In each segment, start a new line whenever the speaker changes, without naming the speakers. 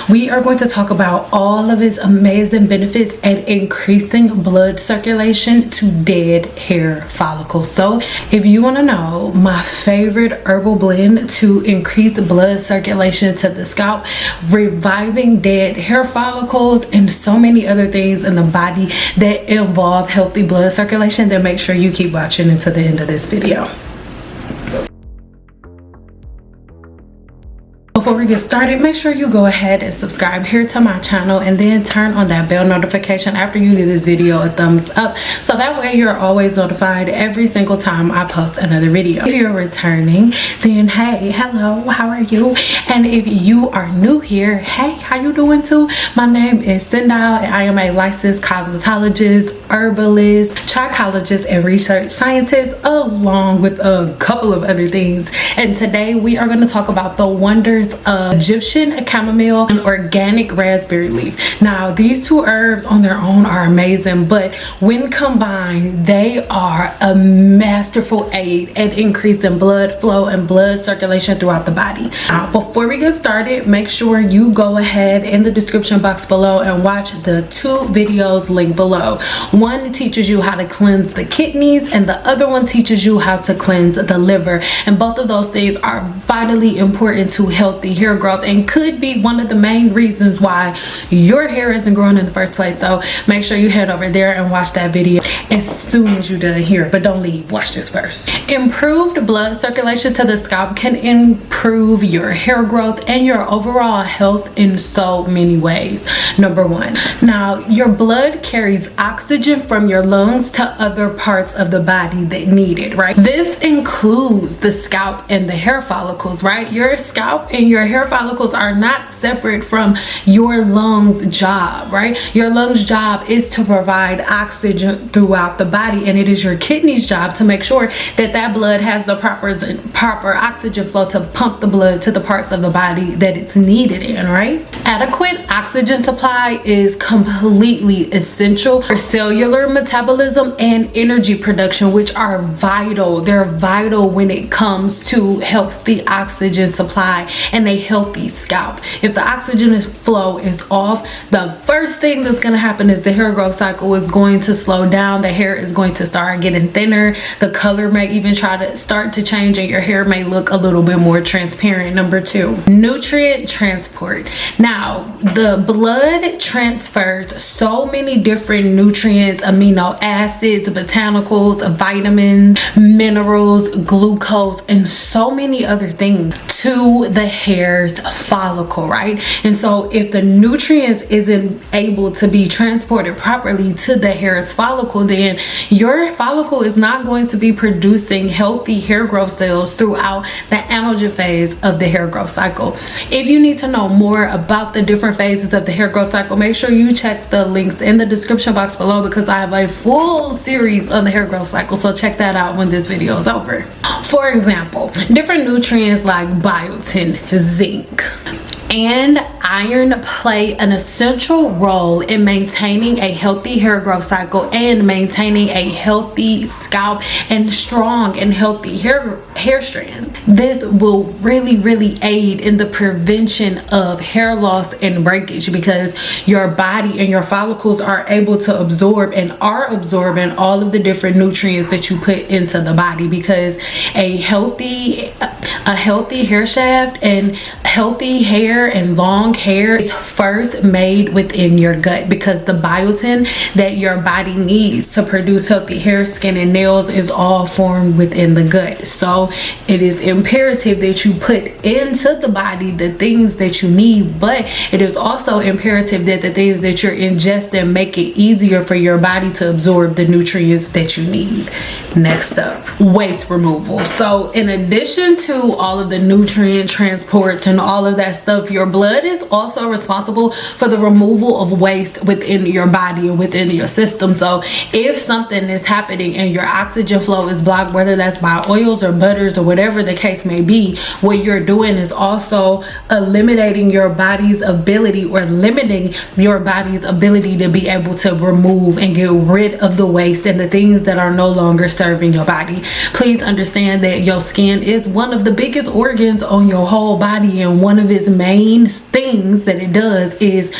we are going to talk about all of its amazing benefits at increasing blood circulation to dead hair follicles. So if you want to know my favorite herbal blend to increase blood circulation to the scalp, reviving dead hair follicles, and so many other things in the body that involve healthy blood circulation, then make sure you keep watching until the end of this video. Before we get started, make sure you go ahead and subscribe here to my channel and then turn on that bell notification after you give this video a thumbs up, so that way you're always notified every single time I post another video. If you're returning, then hey, hello, how are you? And if you are new here, hey, how you doing too? My name is Nile and I am a licensed cosmetologist, herbalist, trichologist, and research scientist, along with a couple of other things. And today we are going to talk about the wonders of Egyptian chamomile and organic raspberry leaf. Now these two herbs on their own are amazing, but when combined they are a masterful aid at increasing blood flow and blood circulation throughout the body. Now before we get started, make sure you go ahead in the description box below and watch the two videos linked below. One teaches you how to cleanse the kidneys and the other one teaches you how to cleanse the liver, and both of those things are vitally important to healthy hair growth and could be one of the main reasons why your hair isn't growing in the first place. So make sure you head over there and watch that video as soon as you're done here, but don't leave, watch this first. Improved blood circulation to the scalp can improve your hair growth and your overall health in so many ways. Number one, now your blood carries oxygen from your lungs to other parts of the body that need it, right? This includes the scalp and the hair follicles, right? Your scalp and your hair follicles are not separate from your lungs job, right? Your lungs job is to provide oxygen throughout the body, and it is your kidneys job to make sure that that blood has the proper oxygen flow to pump the blood to the parts of the body that it's needed in, right? Adequate oxygen supply is completely essential for cellular metabolism and energy production, which are vital. They're vital when it comes to healthy oxygen supply and a healthy scalp. If the oxygen flow is off, the first thing that's going to happen is the hair growth cycle is going to slow down. The hair is going to start getting thinner. The color may even start to change, and your hair may look a little bit more transparent. Number two, nutrient transport. Now the blood transfers so many different nutrients, amino acids, botanicals, vitamins, minerals, glucose, and so many other things to the hair's follicle, right? And so if the nutrients isn't able to be transported properly to the hair's follicle, then your follicle is not going to be producing healthy hair growth cells throughout the anagen phase of the hair growth cycle. If you need to know more about the different phases of the hair growth cycle, make sure you check the links in the description box below, because I have a full series on the hair growth cycle, so check that out when this video is over. For example, different nutrients like biotin, zinc, and iron play an essential role in maintaining a healthy hair growth cycle and maintaining a healthy scalp and strong and healthy hair strands. This will really aid in the prevention of hair loss and breakage, because your body and your follicles are able to absorb and are absorbing all of the different nutrients that you put into the body, because a healthy hair shaft and healthy hair and long hair is first made within your gut, because the biotin that your body needs to produce healthy hair, skin, and nails is all formed within the gut. So it is imperative that you put into the body the things that you need, but it is also imperative that the things that you're ingesting make it easier for your body to absorb the nutrients that you need. Next up, waste removal. So in addition to all of the nutrient transports and all of that stuff, your blood is also responsible for the removal of waste within your body and within your system. So if something is happening and your oxygen flow is blocked, whether that's by oils or butters or whatever the case may be, what you're doing is also eliminating your body's ability, or limiting your body's ability to be able to remove and get rid of the waste and the things that are no longer serving serving your body. Please understand that your skin is one of the biggest organs on your whole body, and one of its main things that it does is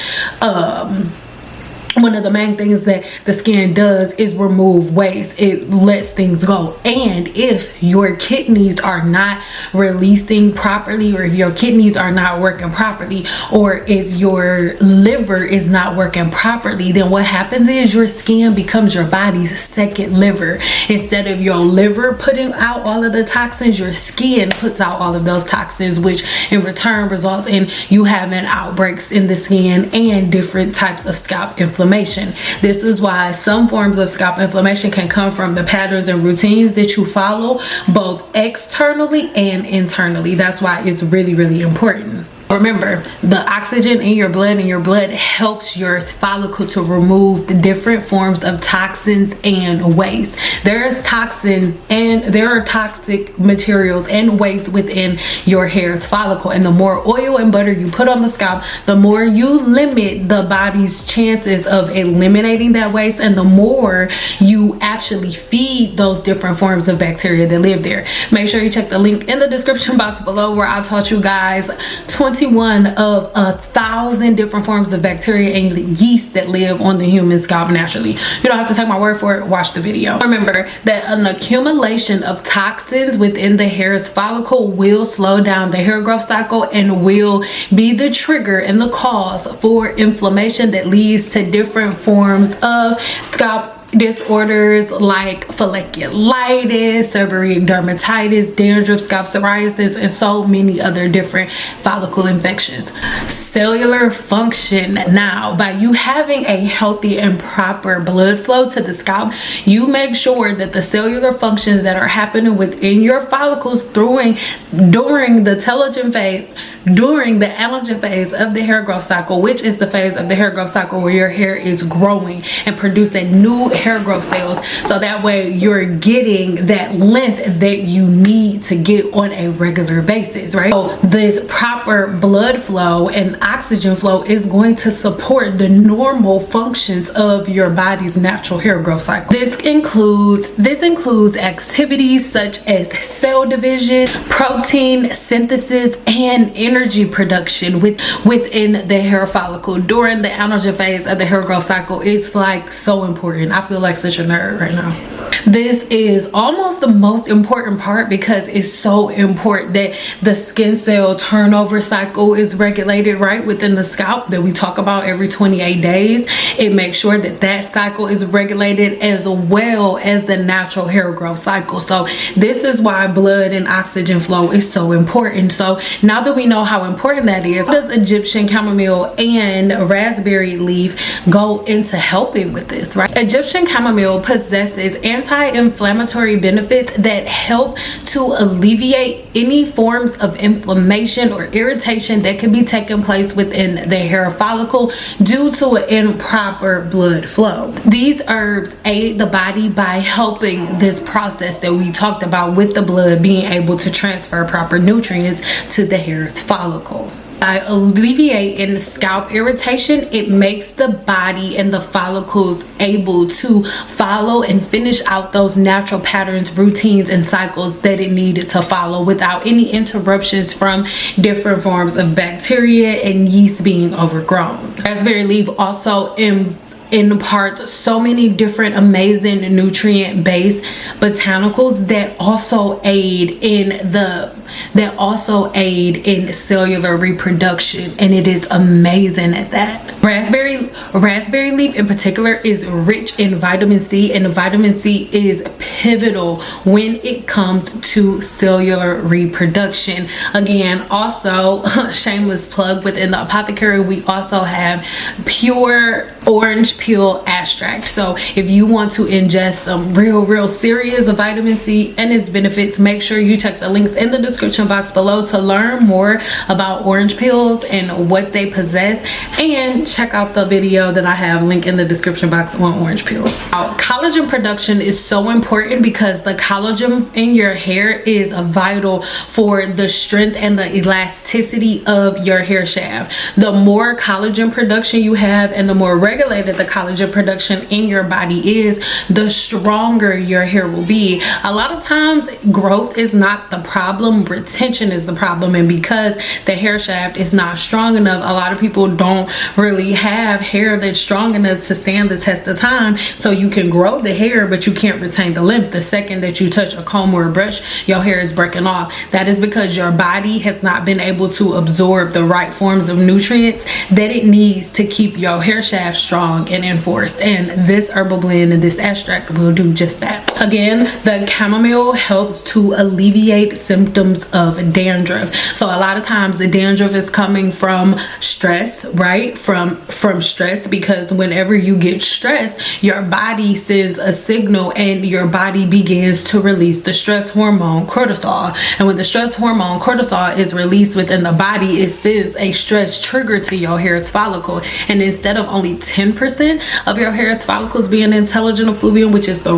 one of the main things that the skin does is remove waste. It lets things go. And if your kidneys are not releasing properly, or if your kidneys are not working properly, or if your liver is not working properly, then what happens is your skin becomes your body's second liver. Instead of your liver putting out all of the toxins, your skin puts out all of those toxins, which in return results in you having outbreaks in the skin and different types of scalp inflammation. This is why some forms of scalp inflammation can come from the patterns and routines that you follow, both externally and internally. That's why it's really, really important. Remember, the oxygen in your blood helps your follicle to remove the different forms of toxins and waste. There are toxic materials and waste within your hair's follicle, and the more oil and butter you put on the scalp, the more you limit the body's chances of eliminating that waste, and the more you actually feed those different forms of bacteria that live there. Make sure you check the link in the description box below, where I taught you guys 21 of 1,000 different forms of bacteria and yeast that live on the human scalp naturally. You don't have to take my word for it. Watch the video. Remember that an accumulation of toxins within the hair's follicle will slow down the hair growth cycle and will be the trigger and the cause for inflammation that leads to different forms of scalp disorders like folliculitis, seborrheic dermatitis, dandruff, scalp psoriasis, and so many other different follicle infections. Cellular function. Now, by you having a healthy and proper blood flow to the scalp, you make sure that the cellular functions that are happening within your follicles during the telogen phase, during the anagen phase of the hair growth cycle, which is the phase of the hair growth cycle where your hair is growing and producing new hair growth cells, so that way you're getting that length that you need to get on a regular basis, right? So this proper blood flow and oxygen flow is going to support the normal functions of your body's natural hair growth cycle. This includes activities such as cell division, protein synthesis, and energy production within the hair follicle during the anagen phase of the hair growth cycle. It's like so important. I feel like such a nerd right now. This is almost the most important part, because it's so important that the skin cell turnover cycle is regulated right within the scalp, that we talk about every 28 days. It makes sure that that cycle is regulated, as well as the natural hair growth cycle. So this is why blood and oxygen flow is so important. So now that we know how important that is, how does Egyptian chamomile and raspberry leaf go into helping with this, right? Egyptian chamomile possesses anti-inflammatory benefits that help to alleviate any forms of inflammation or irritation that can be taking place within the hair follicle due to an improper blood flow. These herbs aid the body by helping this process that we talked about, with the blood being able to transfer proper nutrients to the hair's follicle. By alleviating scalp irritation, it makes the body and the follicles able to follow and finish out those natural patterns, routines, and cycles that it needed to follow without any interruptions from different forms of bacteria and yeast being overgrown. Raspberry leaf also imparts so many different amazing nutrient-based botanicals that also aid in cellular reproduction, and it is amazing at that. Raspberry leaf in particular is rich in vitamin C, and vitamin C is pivotal when it comes to cellular reproduction. Again, also shameless plug, within the apothecary we also have pure orange peel extract. So if you want to ingest some real serious vitamin C and its benefits, make sure you check the links in the description description box below to learn more about orange peels and what they possess, and check out the video that I have linked in the description box on orange peels. Now, collagen production is so important because the collagen in your hair is vital for the strength and the elasticity of your hair shaft. The more collagen production you have and the more regulated the collagen production in your body is, the stronger your hair will be. A lot of times growth is not the problem, retention is the problem, and because the hair shaft is not strong enough, a lot of people don't really have hair that's strong enough to stand the test of time. So you can grow the hair but you can't retain the length. The second that you touch a comb or a brush, your hair is breaking off. That is because your body has not been able to absorb the right forms of nutrients that it needs to keep your hair shaft strong and enforced, and this herbal blend and this extract will do just that. Again, the chamomile helps to alleviate symptoms of dandruff. So a lot of times the dandruff is coming from stress, right? From stress, because whenever you get stressed, your body sends a signal and your body begins to release the stress hormone cortisol. And when the stress hormone cortisol is released within the body, it sends a stress trigger to your hair's follicle. And instead of only 10% of your hair's follicles being intelligent effluvium, which is the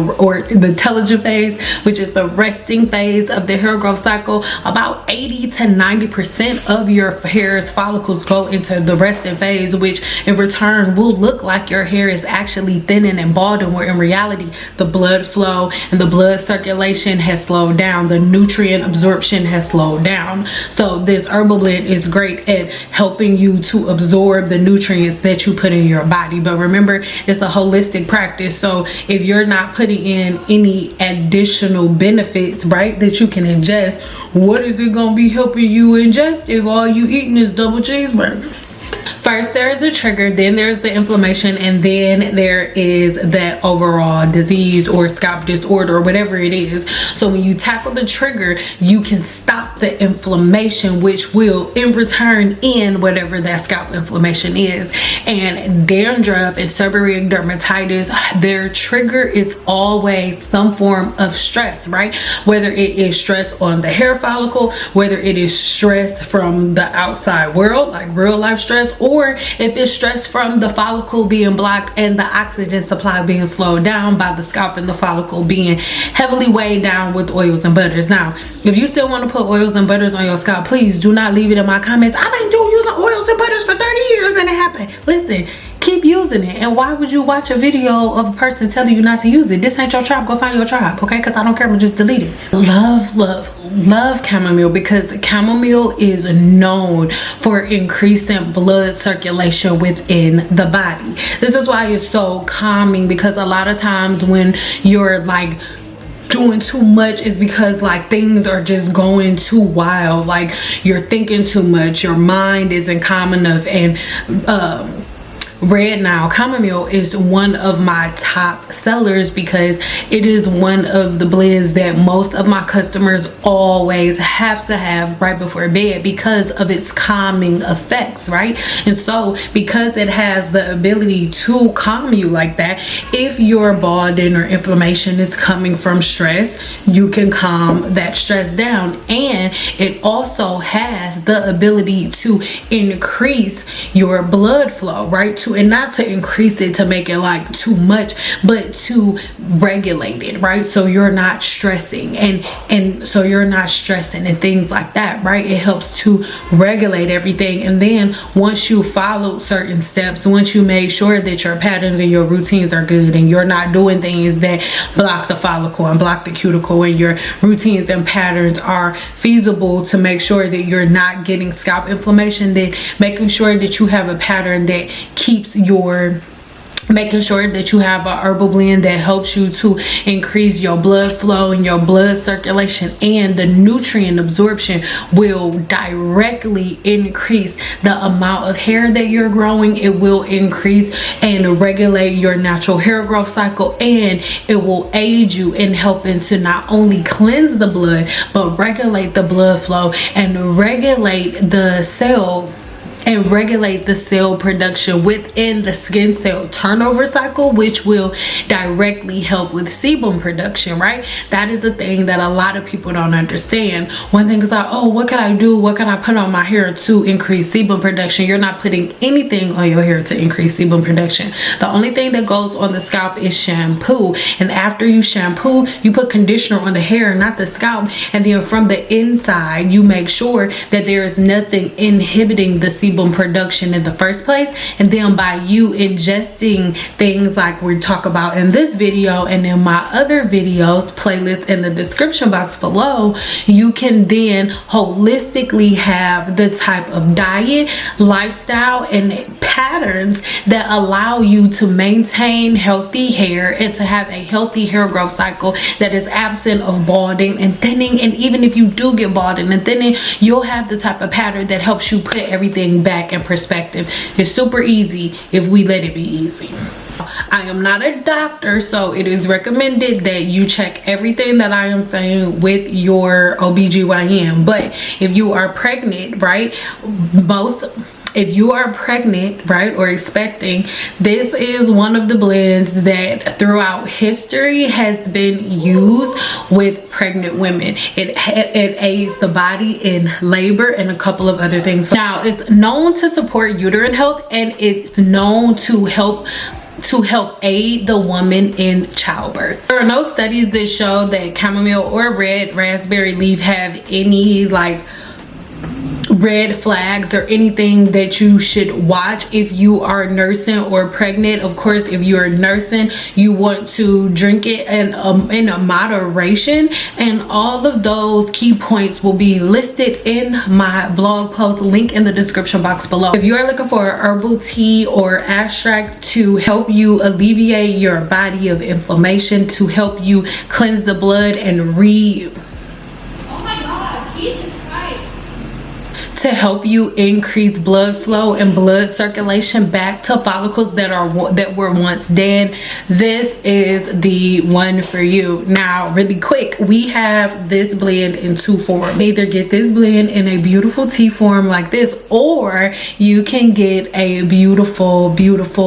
intelligent phase, which is the resting phase of the hair growth cycle, about 80 to 90% of your hair's follicles go into the resting phase, which in return will look like your hair is actually thinning and balding, where in reality the blood flow and the blood circulation has slowed down, the nutrient absorption has slowed down. So this herbal blend is great at helping you to absorb the nutrients that you put in your body. But remember, it's a holistic practice, so if you're not putting in any additional benefits, right, that you can ingest, what is it gonna be helping you ingest if all you eating is double cheeseburgers? First there is a trigger, then there's the inflammation, and then there is that overall disease or scalp disorder or whatever it is. So when you tackle the trigger, you can stop the inflammation, which will in return end whatever that scalp inflammation is. And dandruff and seborrheic dermatitis, their trigger is always some form of stress, right? Whether it is stress on the hair follicle, whether it is stress from the outside world, like real life stress, or if it's stress from the follicle being blocked and the oxygen supply being slowed down by the scalp and the follicle being heavily weighed down with oils and butters. Now, if you still want to put oils and butters on your scalp, please do not leave it in my comments. I've been using oils and butters for 30 years and it happened. Listen, keep using it. And why would you watch a video of a person telling you not to use it? This ain't your tribe. Go find your tribe, okay? Because I don't care. I'm just delete it. Love chamomile, because chamomile is known for increasing blood circulation within the body. This is why it's so calming, because a lot of times when you're like doing too much is because like things are just going too wild, like you're thinking too much, your mind isn't calm enough. And Red Nile chamomile is one of my top sellers because it is one of the blends that most of my customers always have to have right before bed because of its calming effects, right? And so because it has the ability to calm you like that, if your balding or inflammation is coming from stress, you can calm that stress down. And it also has the ability to increase your blood flow, right? And not to increase it to make it like too much, but to regulate it, right? So you're not stressing and so you're not stressing and things like that, right? It helps to regulate everything. And then once you follow certain steps, once you make sure that your patterns and your routines are good and you're not doing things that block the follicle and block the cuticle, and your routines and patterns are feasible to make sure that you're not getting scalp inflammation, then making sure that you have a pattern that keeps making sure that you have a herbal blend that helps you to increase your blood flow and your blood circulation, and the nutrient absorption will directly increase the amount of hair that you're growing. It will increase and regulate your natural hair growth cycle, and it will aid you in helping to not only cleanse the blood but regulate the blood flow and regulate the cell and regulate the cell production within the skin cell turnover cycle, which will directly help with sebum production, right? That is the thing that a lot of people don't understand. One thing is like, oh, what can I do? What can I put on my hair to increase sebum production? You're not putting anything on your hair to increase sebum production. The only thing that goes on the scalp is shampoo. And after you shampoo, you put conditioner on the hair, not the scalp. And then from the inside, you make sure that there is nothing inhibiting the sebum production in the first place. And then by you ingesting things like we talk about in this video and in my other videos, playlist in the description box below, you can then holistically have the type of diet, lifestyle, and patterns that allow you to maintain healthy hair and to have a healthy hair growth cycle that is absent of balding and thinning. And even if you do get balding and thinning, you'll have the type of pattern that helps you put everything back in perspective. It's super easy if we let it be easy. I am not a doctor, so it is recommended that you check everything that I am saying with your OBGYN. But if you are pregnant, right, if you are pregnant, right, or expecting, this is one of the blends that throughout history has been used with pregnant women. It aids the body in labor and a couple of other things. Now, it's known to support uterine health, and it's known to help aid the woman in childbirth. There are no studies that show that chamomile or red raspberry leaf have any like red flags or anything that you should watch if you are nursing or pregnant. Of course, if you're nursing, you want to drink it in a moderation, and all of those key points will be listed in my blog post, link in the description box below. If you're looking for a herbal tea or extract to help you alleviate your body of inflammation, to help you cleanse the blood and to help you increase blood flow and blood circulation back to follicles that were once dead, this is the one for you. Now, really quick, we have this blend in two forms. Either get this blend in a beautiful tea form like this, or you can get a beautiful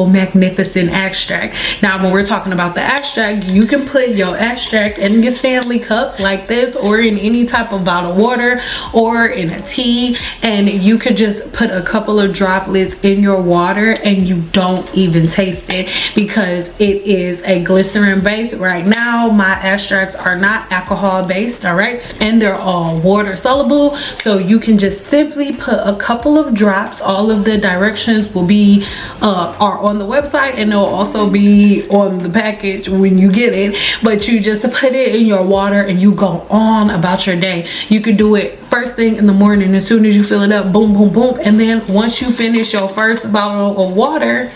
magnificent extract. Now, when we're talking about the extract, you can put your extract in your Stanley cup like this, or in any type of bottled water, or in a tea, and you could just put a couple of droplets in your water and you don't even taste it, because it is a glycerin base. Right now, my extracts are not alcohol based, all right, and they're all water soluble, so you can just simply put a couple of drops. All of the directions will be are on the website, and they'll also be on the package when you get it. But you just put it in your water and you go on about your day. You could do it first thing in the morning. As soon as you fill it up, boom boom boom, and then once you finish your first bottle of water,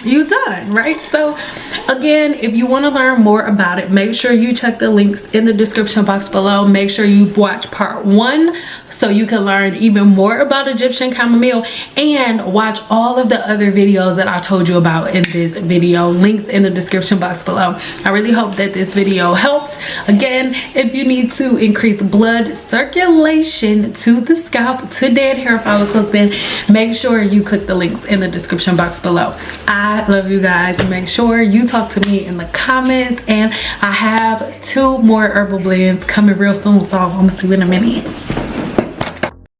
you done, right? So again, if you want to learn more about it, make sure you check the links in the description box below. Make sure you watch part 1 so you can learn even more about Egyptian chamomile, and watch all of the other videos that I told you about in this video. Links in the description box below. I really hope that this video helps. Again, if you need to increase blood circulation to the scalp, to dead hair follicles, then make sure you click the links in the description box below. I love you guys. Make sure you talk to me in the comments, and I have 2 more herbal blends coming real soon, so I'm gonna see you in a minute.